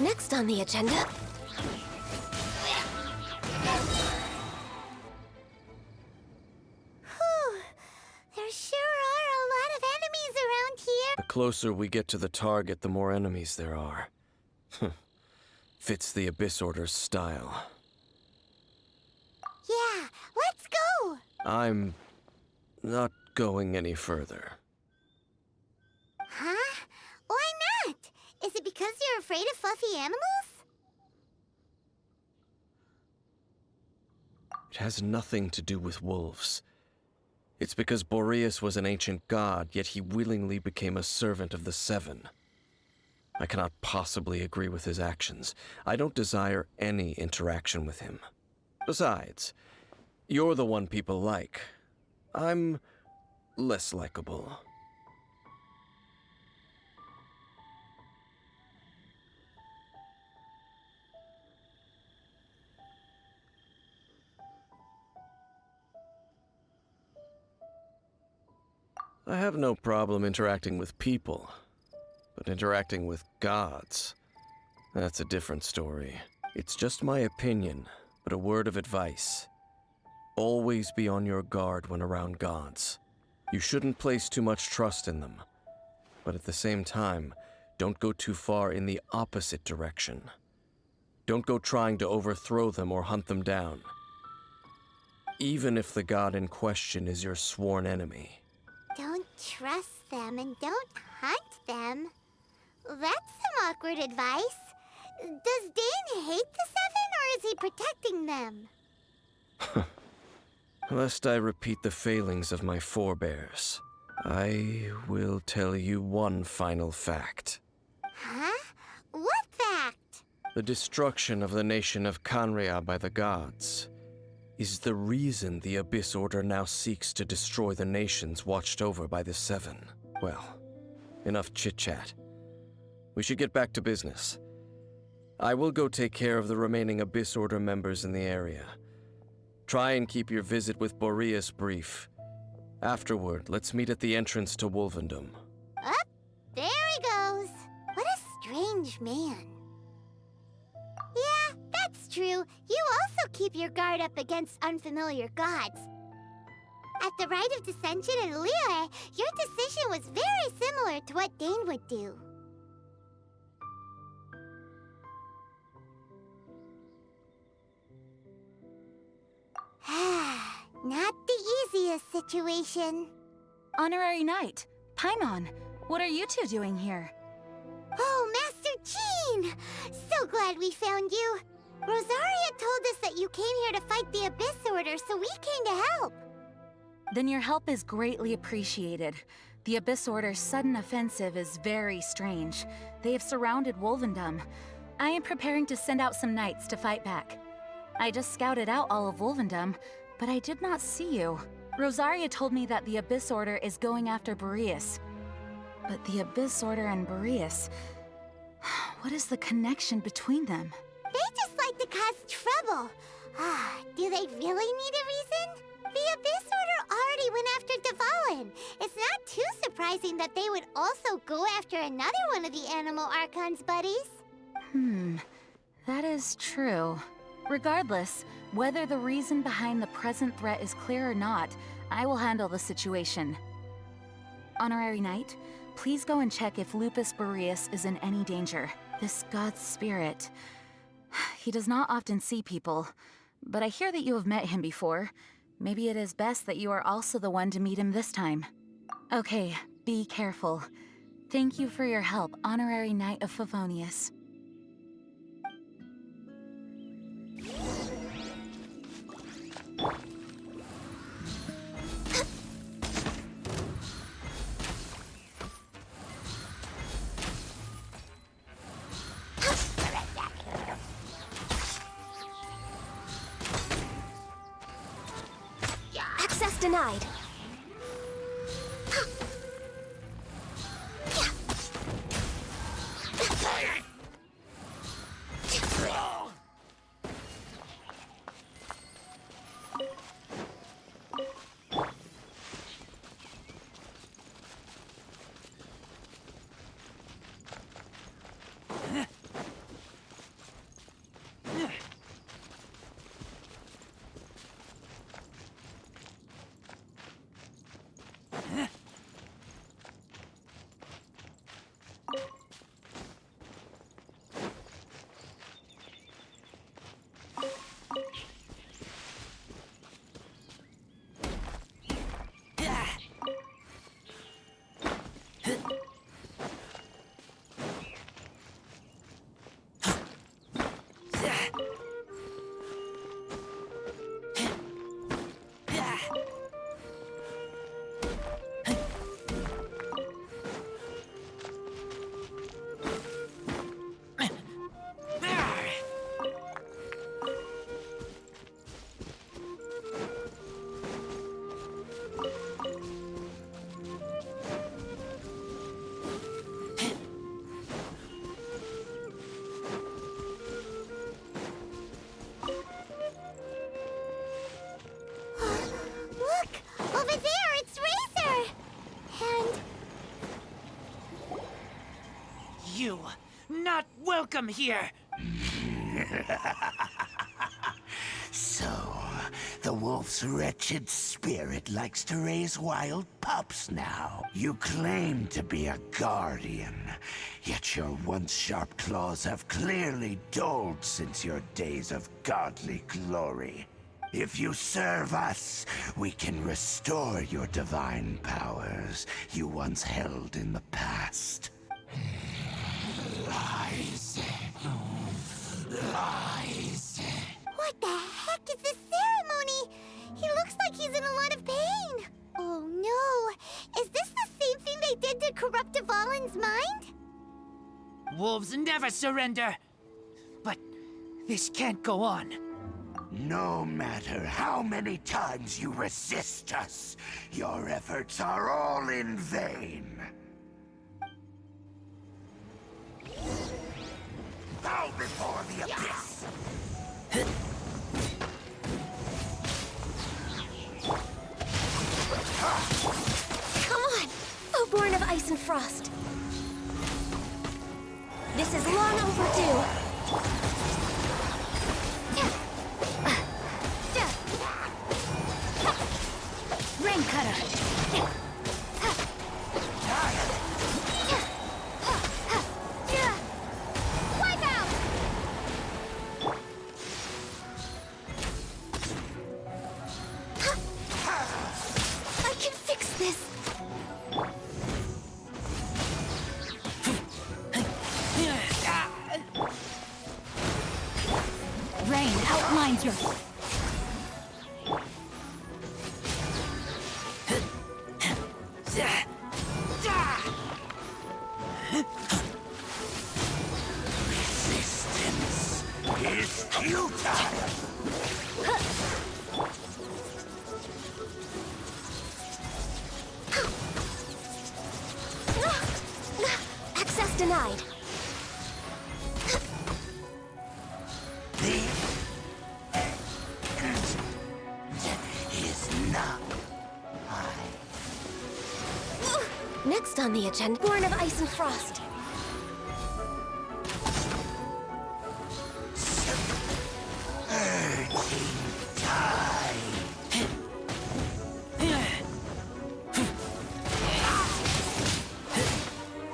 Speaker 8: Next on the agenda...
Speaker 1: There sure are a lot of enemies around here.
Speaker 3: The closer we get to the target, the more enemies there are. Fits the Abyss Order's style.
Speaker 1: Yeah, let's go!
Speaker 3: I'm not going any further.
Speaker 1: Huh? Why not? Is it because you're afraid of fluffy animals?
Speaker 3: It has nothing to do with wolves. It's because Boreas was an ancient god, yet he willingly became a servant of the Seven. I cannot possibly agree with his actions. I don't desire any interaction with him. Besides, you're the one people like. I'm less likable. I have no problem interacting with people, but interacting with gods, that's a different story. It's just my opinion, but a word of advice. Always be on your guard when around gods. You shouldn't place too much trust in them, but at the same time, don't go too far in the opposite direction. Don't go trying to overthrow them or hunt them down, even if the god in question is your sworn enemy.
Speaker 1: Don't trust them and don't hunt them. That's some awkward advice. Does Dane hate the Seven, or is he protecting them?
Speaker 3: Lest I repeat the failings of my forebears, I will tell you one final fact.
Speaker 1: Huh? What fact?
Speaker 3: The destruction of the nation of Canria by the gods is the reason the Abyss Order now seeks to destroy the nations watched over by the Seven. Well, enough chit-chat. We should get back to business. I will go take care of the remaining Abyss Order members in the area. Try and keep your visit with Boreas brief. Afterward, let's meet at the entrance to Wolvendom.
Speaker 1: Up, there he goes. What a strange man. Yeah, that's true. You also keep your guard up against unfamiliar gods. At the Rite of Dissension in Liyue, your decision was very similar to what Dane would do. Not the easiest situation.
Speaker 4: Honorary Knight, Paimon, what are you two doing here?
Speaker 1: Oh, Master Jean! So glad we found you. Rosaria told us that you came here to fight the Abyss Order, so we came to help.
Speaker 4: Then your help is greatly appreciated. The Abyss Order's sudden offensive is very strange. They have surrounded Wolvendom. I am preparing to send out some knights to fight back. I just scouted out all of Wolvendom, but I did not see you. Rosaria told me that the Abyss Order is going after Boreas. But the Abyss Order and Boreas... what is the connection between them?
Speaker 1: They just like to cause trouble. Do they really need a reason? The Abyss Order already went after Dvalin. It's not too surprising that they would also go after another one of the Animal Archon's buddies.
Speaker 4: That is true. Regardless, whether the reason behind the present threat is clear or not, I will handle the situation. Honorary Knight, please go and check if Lupus Boreas is in any danger. This god's spirit... he does not often see people, but I hear that you have met him before. Maybe it is best that you are also the one to meet him this time. Okay, be careful. Thank you for your help, Honorary Knight of Favonius.
Speaker 5: Access denied.
Speaker 2: welcome here!
Speaker 8: So, the wolf's wretched spirit likes to raise wild pups now. You claim to be a guardian, yet your once sharp claws have clearly dulled since your days of godly glory. If you serve us, we can restore your divine powers you once held in the past. Lies. Lies.
Speaker 1: What the heck is this ceremony? He looks like he's in a lot of pain. Oh no! Is this the same thing they did to corrupt Dvalin's mind?
Speaker 2: Wolves never surrender! But this can't go on.
Speaker 8: No matter how many times you resist us, your efforts are all in vain. Bow before the abyss!
Speaker 5: Come on! Oh, born of ice and frost. This is long overdue.
Speaker 4: Rain cutter!
Speaker 1: Wipe out!
Speaker 5: I can fix this.
Speaker 4: Rain outlines your...
Speaker 8: Resistance is futile!
Speaker 5: Access denied.
Speaker 8: The is not
Speaker 5: Next on the agenda, born of ice and frost.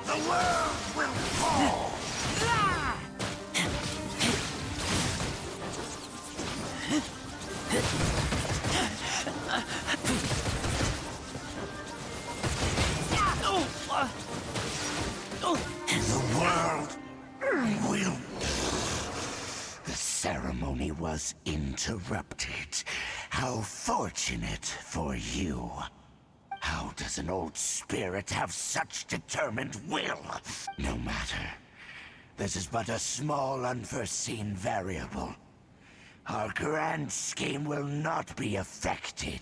Speaker 8: the world will fall! The world will... The ceremony was interrupted. How fortunate for you. How does an old spirit have such determined will? No matter. This is but a small, unforeseen variable. Our grand scheme will not be affected.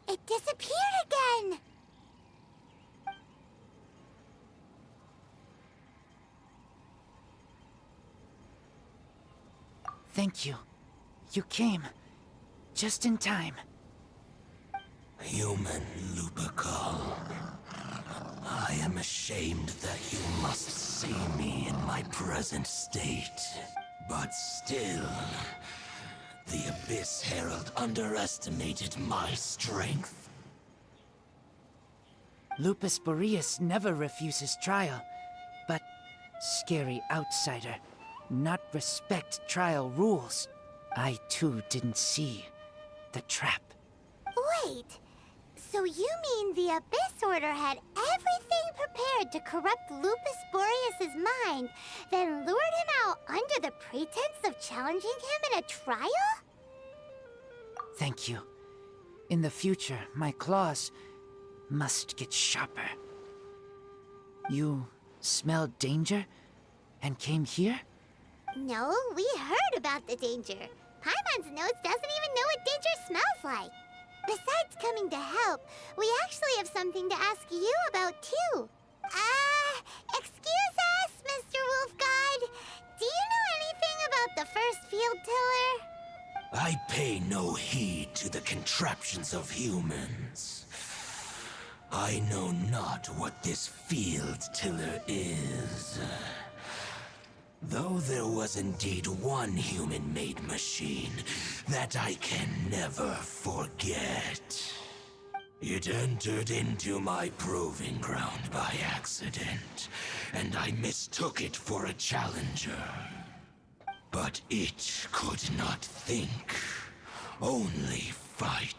Speaker 1: It disappeared again!
Speaker 2: Thank you. You came. Just in time.
Speaker 8: Human Lupercal. I am ashamed that you must see me in my present state. But still, the Abyss Herald underestimated my strength.
Speaker 2: Lupus Boreas never refuses trial, but scary outsider, not respect trial rules. I too didn't see the trap.
Speaker 1: Wait, so you mean the Abyss Order had everything prepared to corrupt Lupus Boreas' mind, then lured him out under the pretense of challenging him in a trial?
Speaker 2: Thank you. In the future, my claws must get sharper. You smelled danger and came here?
Speaker 1: No, we heard about the danger. Paimon's nose doesn't even know what danger smells like. Besides coming to help, we actually have something to ask you about, too. Excuse us, Mr. Wolf Guide. Do you know anything about the first field tiller?
Speaker 8: I pay no heed to the contraptions of humans. I know not what this field tiller is. Though there was indeed one human-made machine that I can never forget. It entered into my proving ground by accident, and I mistook it for a challenger. But it could not think, only fight.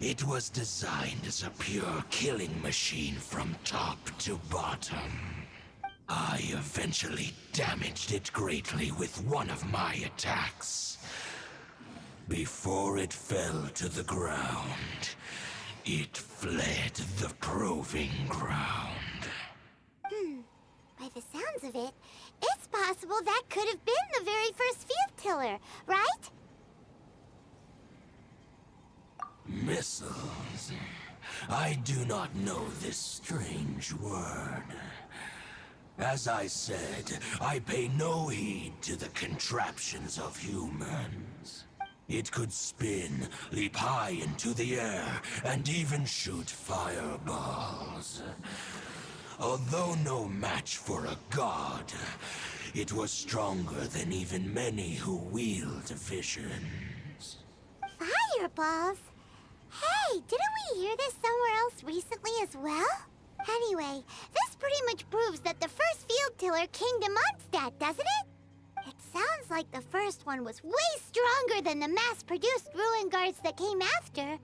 Speaker 8: It was designed as a pure killing machine from top to bottom. I eventually damaged it greatly with one of my attacks. Before it fell to the ground, it fled the proving ground.
Speaker 1: By the sounds of it, it's possible that could have been the very first field tiller, right?
Speaker 8: Missiles. I do not know this strange word. As I said, I pay no heed to the contraptions of humans. It could spin, leap high into the air, and even shoot fireballs. Although no match for a god, it was stronger than even many who wield visions.
Speaker 1: Fireballs? Hey, didn't we hear this somewhere else recently as well? Anyway, this pretty much proves that the first field tiller came to Mondstadt, doesn't it? It sounds like the first one was way stronger than the mass-produced ruin guards that came after.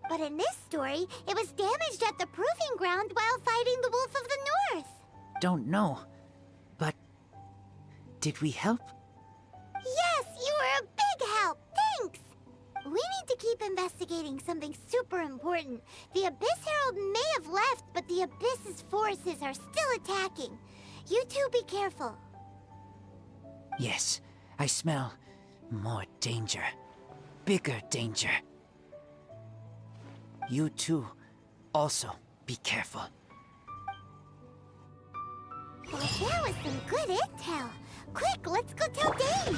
Speaker 1: But in this story, it was damaged at the proving ground while fighting the Wolf of the North.
Speaker 2: Don't know, but did we help?
Speaker 1: Yes, you were a big help. Thanks. We need to keep investigating something super important. The Abyss Herald may have left, but the Abyss's forces are still attacking. You two be careful.
Speaker 2: Yes, I smell more danger. Bigger danger. You two also be careful.
Speaker 1: Well, that was some good intel. Quick, let's go tell Dane.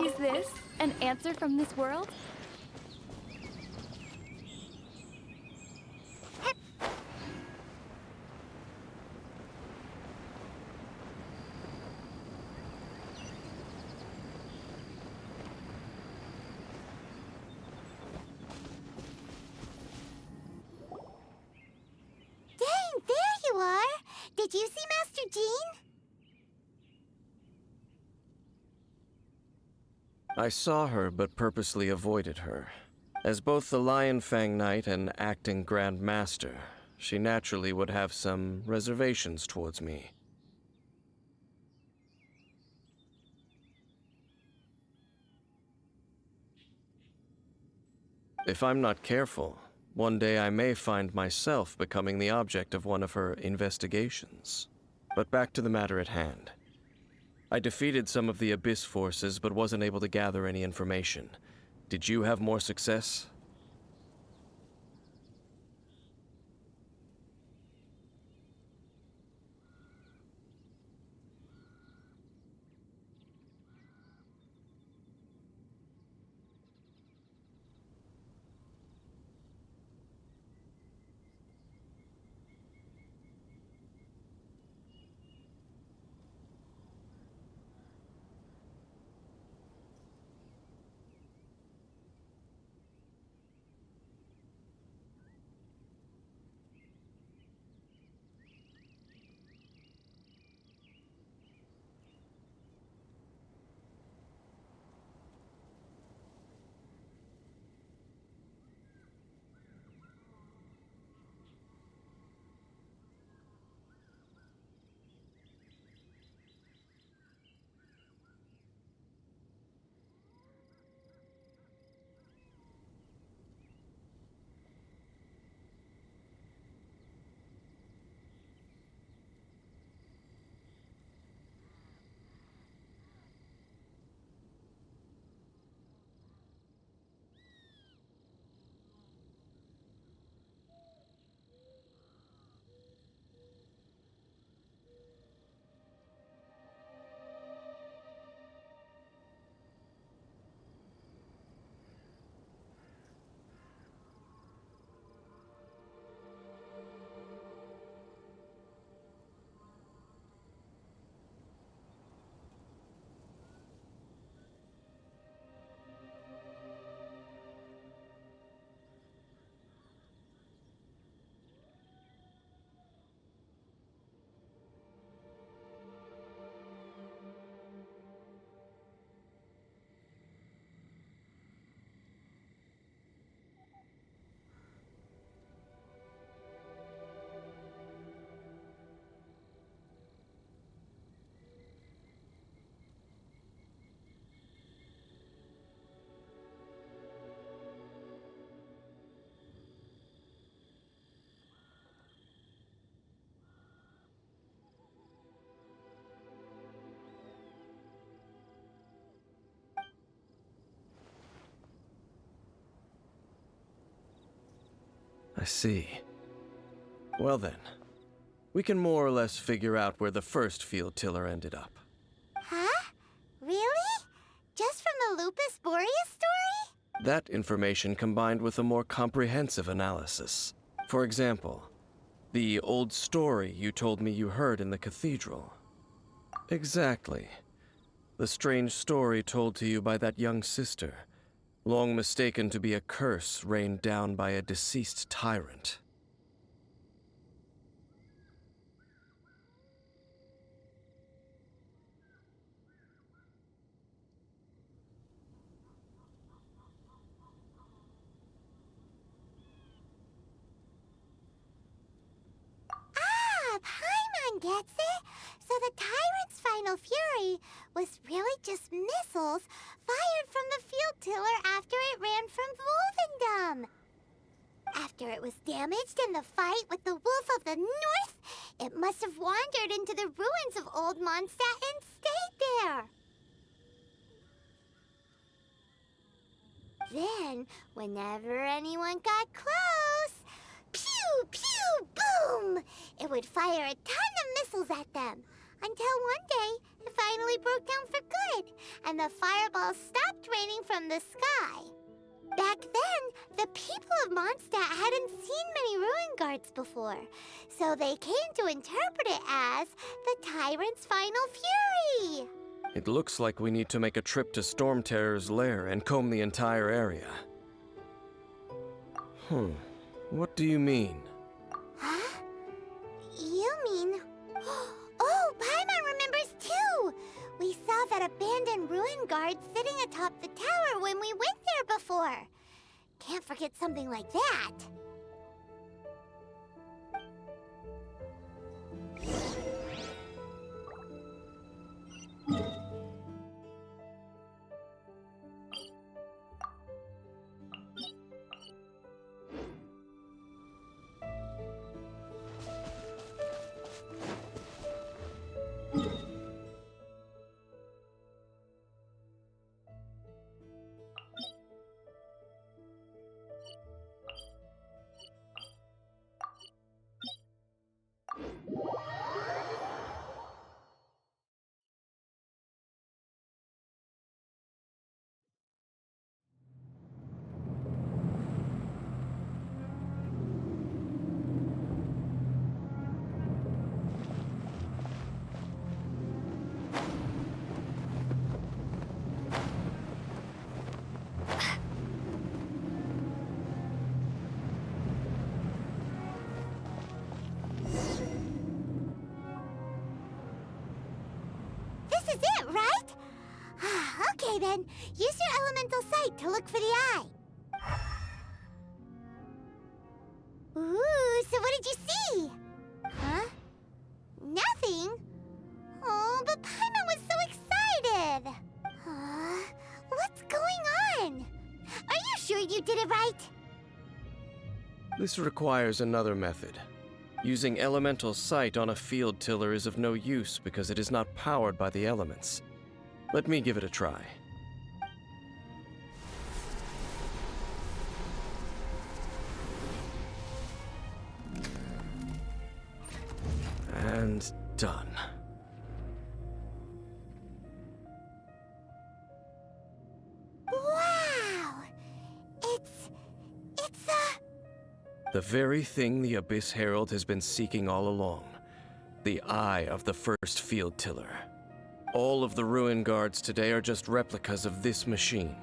Speaker 9: Is this an answer from this world?
Speaker 1: Dane, there you are. Did you see Master Jean?
Speaker 3: I saw her, but purposely avoided her. As both the Lion Fang Knight and acting Grand Master, she naturally would have some reservations towards me. If I'm not careful, one day I may find myself becoming the object of one of her investigations. But back to the matter at hand. I defeated some of the Abyss forces, but wasn't able to gather any information. Did you have more success? I see. Well then, we can more or less figure out where the first field tiller ended up.
Speaker 1: Huh? Really? Just from the Lupus Boreas story?
Speaker 3: That information combined with a more comprehensive analysis. For example, the old story you told me you heard in the cathedral. Exactly. The strange story told to you by that young sister, long mistaken to be a curse rained down by a deceased tyrant.
Speaker 1: Paimon gets it. So the tyrant's final fury was really just missiles fired from the field tiller after it ran from Wolvendom. After it was damaged in the fight with the Wolf of the North, it must have wandered into the ruins of Old Mondstadt and stayed there. Then, whenever anyone got close, pew, pew, boom! It would fire a ton of missiles at them. Until one day, it finally broke down for good, and the fireballs stopped raining from the sky. Back then, the people of Mondstadt hadn't seen many ruin guards before, so they came to interpret it as the tyrant's final fury.
Speaker 3: It looks like we need to make a trip to Storm Terror's lair and comb the entire area. What do you mean?
Speaker 1: Huh? You mean... Oh, Paimon remembers too! We saw that abandoned ruin guard sitting atop the tower when we went there before. Can't forget something like that. This is it, right? Okay then, use your elemental sight to look for the eye. Ooh, so what did you see? Huh? Nothing? Oh, but Paimon was so excited. What's going on? Are you sure you did it right?
Speaker 3: This requires another method. Using elemental sight on a field tiller is of no use because it is not powered by the elements. Let me give it a try. And done.
Speaker 1: Wow! It's
Speaker 3: The very thing the Abyss Herald has been seeking all along. The eye of the first field tiller. All of the ruin guards today are just replicas of this machine.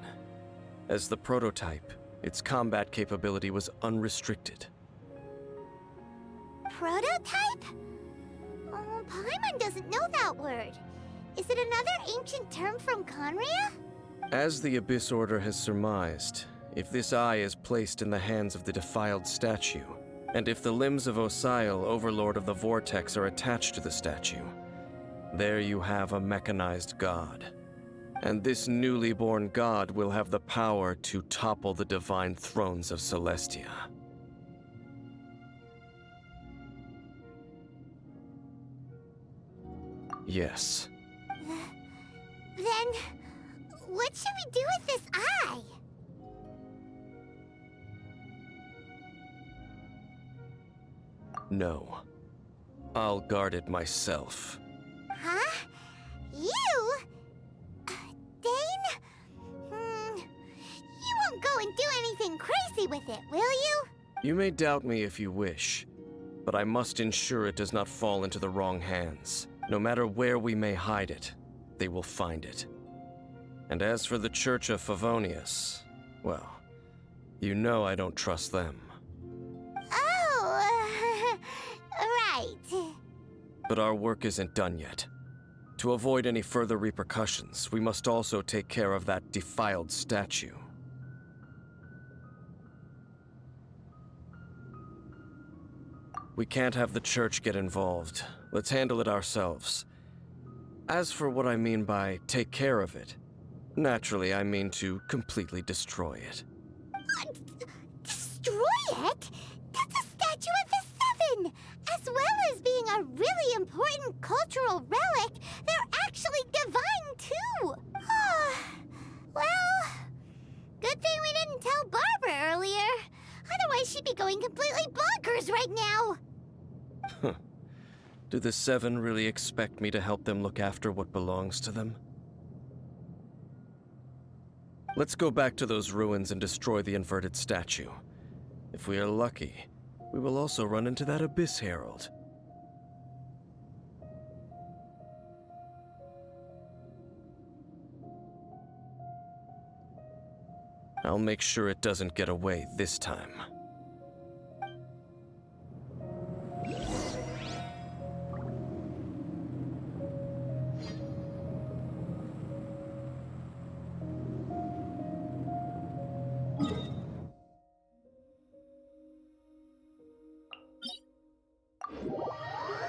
Speaker 3: As the prototype, its combat capability was unrestricted.
Speaker 1: prototype? Oh, Paimon doesn't know that word. Is it another ancient term from Conria?
Speaker 3: As the Abyss Order has surmised, if this eye is placed in the hands of the defiled statue, and if the limbs of Osial, Overlord of the Vortex, are attached to the statue, there you have a mechanized god. And this newly born god will have the power to topple the divine thrones of Celestia. Yes.
Speaker 1: Then, what should we do with this eye?
Speaker 3: No. I'll guard it myself.
Speaker 1: Huh? You? Dane? You won't go and do anything crazy with it, will you?
Speaker 3: You may doubt me if you wish, but I must ensure it does not fall into the wrong hands. No matter where we may hide it, they will find it. And as for the Church of Favonius, well, you know I don't trust them.
Speaker 1: Oh, right.
Speaker 3: But our work isn't done yet. To avoid any further repercussions, we must also take care of that defiled statue. We can't have the church get involved. Let's handle it ourselves. As for what I mean by take care of it, naturally I mean to completely destroy it.
Speaker 1: What? Destroy it? That's a statue of the Seven! As well as being a really important cultural relic, they're actually divine too! Well, good thing we didn't tell Barbara earlier. Otherwise she'd be going completely bonkers right now!
Speaker 3: Do the Seven really expect me to help them look after what belongs to them? Let's go back to those ruins and destroy the inverted statue. If we are lucky, we will also run into that Abyss Herald. I'll make sure it doesn't get away this time.